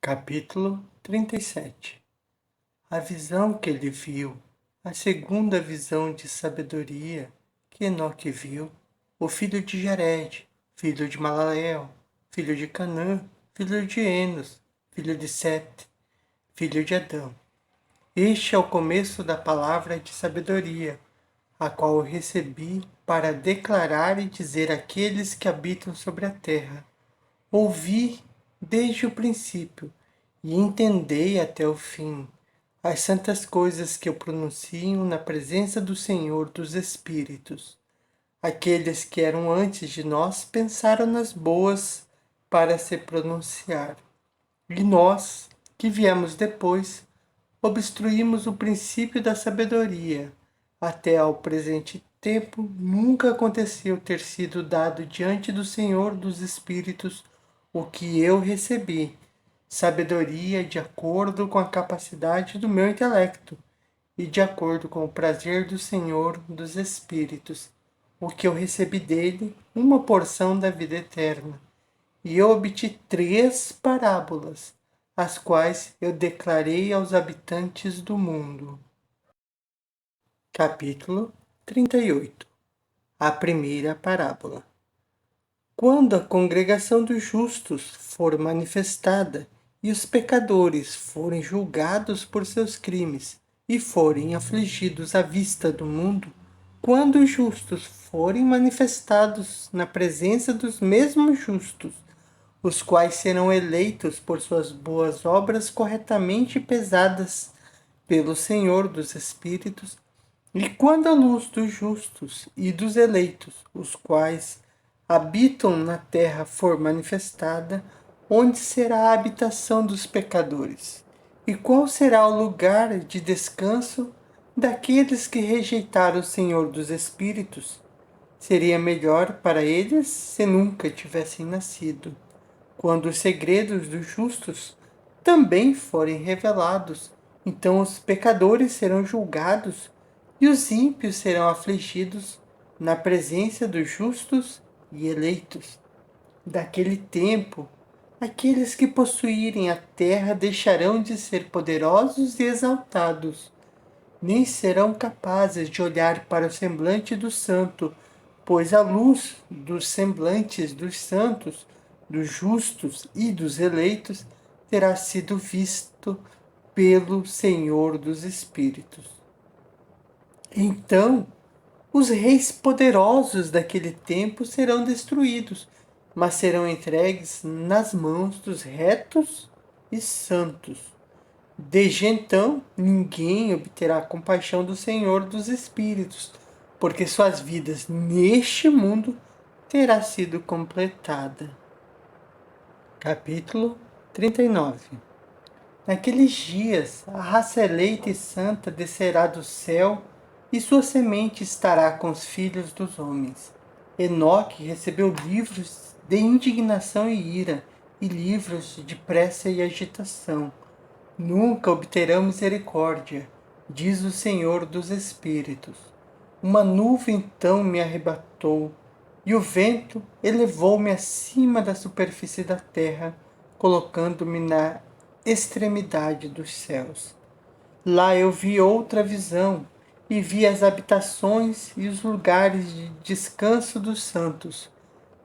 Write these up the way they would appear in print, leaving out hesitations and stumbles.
Capítulo 37. A visão que ele viu, a segunda visão de sabedoria que Enoque viu, o filho de Jared, filho de Malaleel, filho de Canã, filho de Enos, filho de Sete, filho de Adão. Este é o começo da palavra de sabedoria, a qual eu recebi para declarar e dizer àqueles que habitam sobre a terra. Ouvi desde o princípio e entendei até o fim as santas coisas que eu pronuncio na presença do Senhor dos Espíritos. Aqueles que eram antes de nós pensaram nas boas para se pronunciar. E nós, que viemos depois, obstruímos o princípio da sabedoria. Até ao presente tempo nunca aconteceu ter sido dado diante do Senhor dos Espíritos o que eu recebi, sabedoria de acordo com a capacidade do meu intelecto e de acordo com o prazer do Senhor dos Espíritos, o que eu recebi dele, uma porção da vida eterna. E eu obti 3 parábolas, as quais eu declarei aos habitantes do mundo. Capítulo 38. A primeira parábola. Quando a congregação dos justos for manifestada e os pecadores forem julgados por seus crimes e forem afligidos à vista do mundo, quando os justos forem manifestados na presença dos mesmos justos, os quais serão eleitos por suas boas obras corretamente pesadas pelo Senhor dos Espíritos, e quando a luz dos justos e dos eleitos, os quais habitam na terra, for manifestada, onde será a habitação dos pecadores? E qual será o lugar de descanso daqueles que rejeitaram o Senhor dos Espíritos? Seria melhor para eles se nunca tivessem nascido. Quando os segredos dos justos também forem revelados, então os pecadores serão julgados e os ímpios serão afligidos na presença dos justos e eleitos. Daquele tempo, aqueles que possuírem a terra deixarão de ser poderosos e exaltados, nem serão capazes de olhar para o semblante do santo, pois a luz dos semblantes dos santos, dos justos e dos eleitos terá sido visto pelo Senhor dos Espíritos. Então, os reis poderosos daquele tempo serão destruídos, mas serão entregues nas mãos dos retos e santos. Desde então, ninguém obterá compaixão do Senhor dos Espíritos, porque suas vidas neste mundo terá sido completada. Capítulo 39. Naqueles dias, a raça eleita e santa descerá do céu e sua semente estará com os filhos dos homens. Enoque recebeu livros de indignação e ira, e livros de pressa e agitação. Nunca obterão misericórdia, diz o Senhor dos Espíritos. Uma nuvem então me arrebatou, e o vento elevou-me acima da superfície da terra, colocando-me na extremidade dos céus. Lá eu vi outra visão, e vi as habitações e os lugares de descanso dos santos.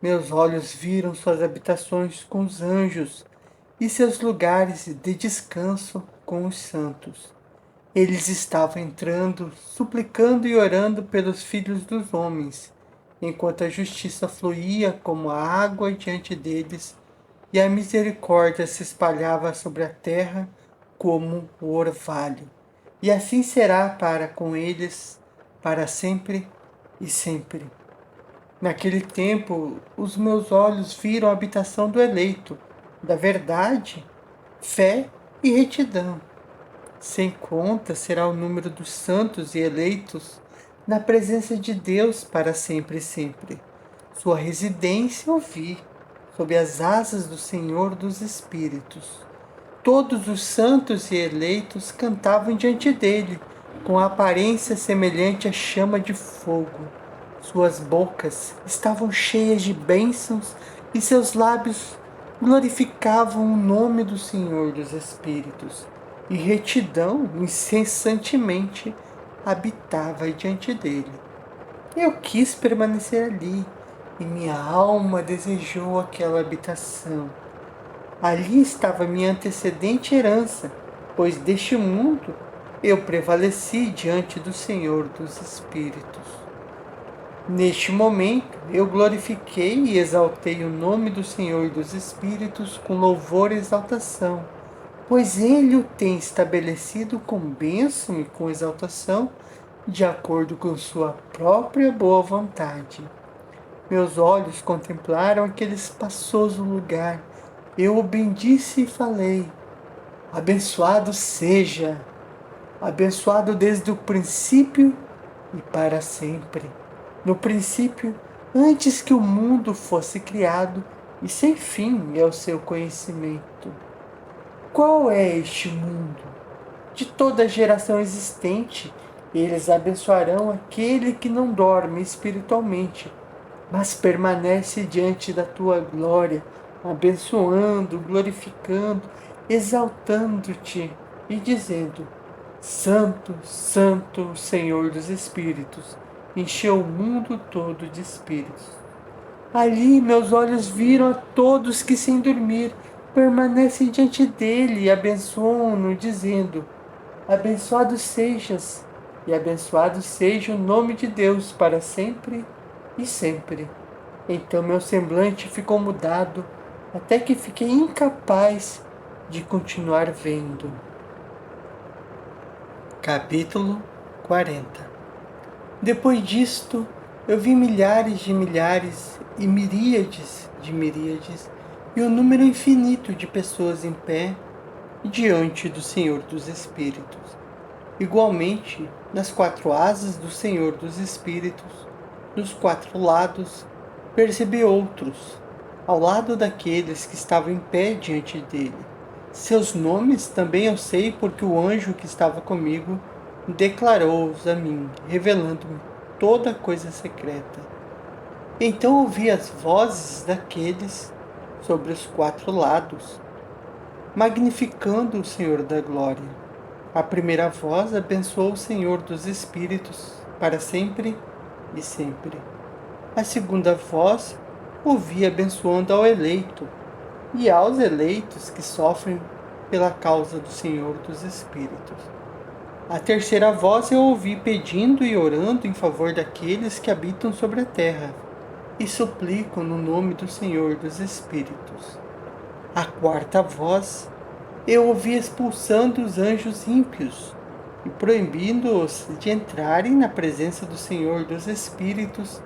Meus olhos viram suas habitações com os anjos, e seus lugares de descanso com os santos. Eles estavam entrando, suplicando e orando pelos filhos dos homens, enquanto a justiça fluía como a água diante deles, e a misericórdia se espalhava sobre a terra como o orvalho. E assim será para com eles, para sempre e sempre. Naquele tempo, os meus olhos viram a habitação do eleito, da verdade, fé e retidão. Sem conta será o número dos santos e eleitos na presença de Deus para sempre e sempre. Sua residência eu vi, sob as asas do Senhor dos Espíritos. Todos os santos e eleitos cantavam diante dele, com a aparência semelhante à chama de fogo. Suas bocas estavam cheias de bênçãos e seus lábios glorificavam o nome do Senhor dos Espíritos, e retidão incessantemente habitava diante dele. Eu quis permanecer ali, e minha alma desejou aquela habitação. Ali estava minha antecedente herança, pois deste mundo eu prevaleci diante do Senhor dos Espíritos. Neste momento, eu glorifiquei e exaltei o nome do Senhor dos Espíritos com louvor e exaltação, pois Ele o tem estabelecido com bênção e com exaltação, de acordo com sua própria boa vontade. Meus olhos contemplaram aquele espaçoso lugar. Eu o bendisse e falei: abençoado seja, abençoado desde o princípio e para sempre. No princípio, antes que o mundo fosse criado, e sem fim é o seu conhecimento. Qual é este mundo? De toda geração existente, eles abençoarão aquele que não dorme espiritualmente, mas permanece diante da tua glória, abençoando, glorificando, exaltando-te e dizendo: Santo, Santo, Senhor dos Espíritos, encheu o mundo todo de espíritos. Ali meus olhos viram a todos que sem dormir permanecem diante dele e abençoam-no, dizendo: abençoado sejas, e abençoado seja o nome de Deus para sempre e sempre. Então meu semblante ficou mudado, até que fiquei incapaz de continuar vendo. Capítulo 40. Depois disto, eu vi milhares de milhares e miríades de miríades, e um número infinito de pessoas em pé diante do Senhor dos Espíritos. Igualmente, nas quatro asas do Senhor dos Espíritos, dos quatro lados, percebi outros, ao lado daqueles que estavam em pé diante dele. Seus nomes também eu sei, porque o anjo que estava comigo declarou-os a mim, revelando-me toda coisa secreta. Então ouvi as vozes daqueles sobre os quatro lados, magnificando o Senhor da glória. A primeira voz abençoou o Senhor dos Espíritos para sempre e sempre. A segunda voz ouvi abençoando ao eleito e aos eleitos que sofrem pela causa do Senhor dos Espíritos. A terceira voz eu ouvi pedindo e orando em favor daqueles que habitam sobre a terra e suplicam no nome do Senhor dos Espíritos. A quarta voz eu ouvi expulsando os anjos ímpios e proibindo-os de entrarem na presença do Senhor dos Espíritos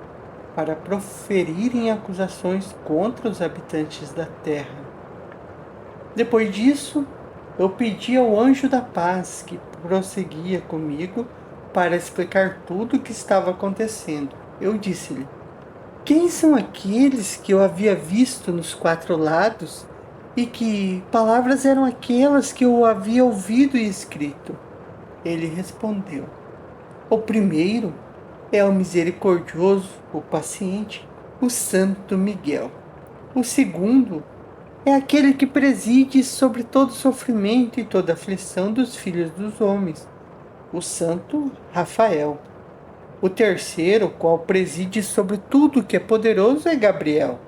para proferirem acusações contra os habitantes da terra. Depois disso, eu pedi ao anjo da paz que prosseguia comigo para explicar tudo o que estava acontecendo. Eu disse-lhe: quem são aqueles que eu havia visto nos quatro lados e que palavras eram aquelas que eu havia ouvido e escrito? Ele respondeu: o primeiro é o misericordioso, o paciente, o Santo Miguel. O segundo é aquele que preside sobre todo sofrimento e toda aflição dos filhos dos homens, o Santo Rafael. O terceiro, qual preside sobre tudo que é poderoso, é Gabriel.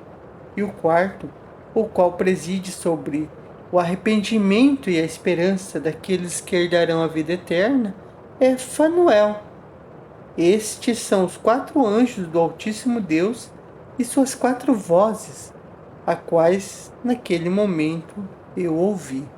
E o quarto, o qual preside sobre o arrependimento e a esperança daqueles que herdarão a vida eterna, é Fanuel. Estes são os quatro anjos do Altíssimo Deus e suas quatro vozes, a quais naquele momento eu ouvi.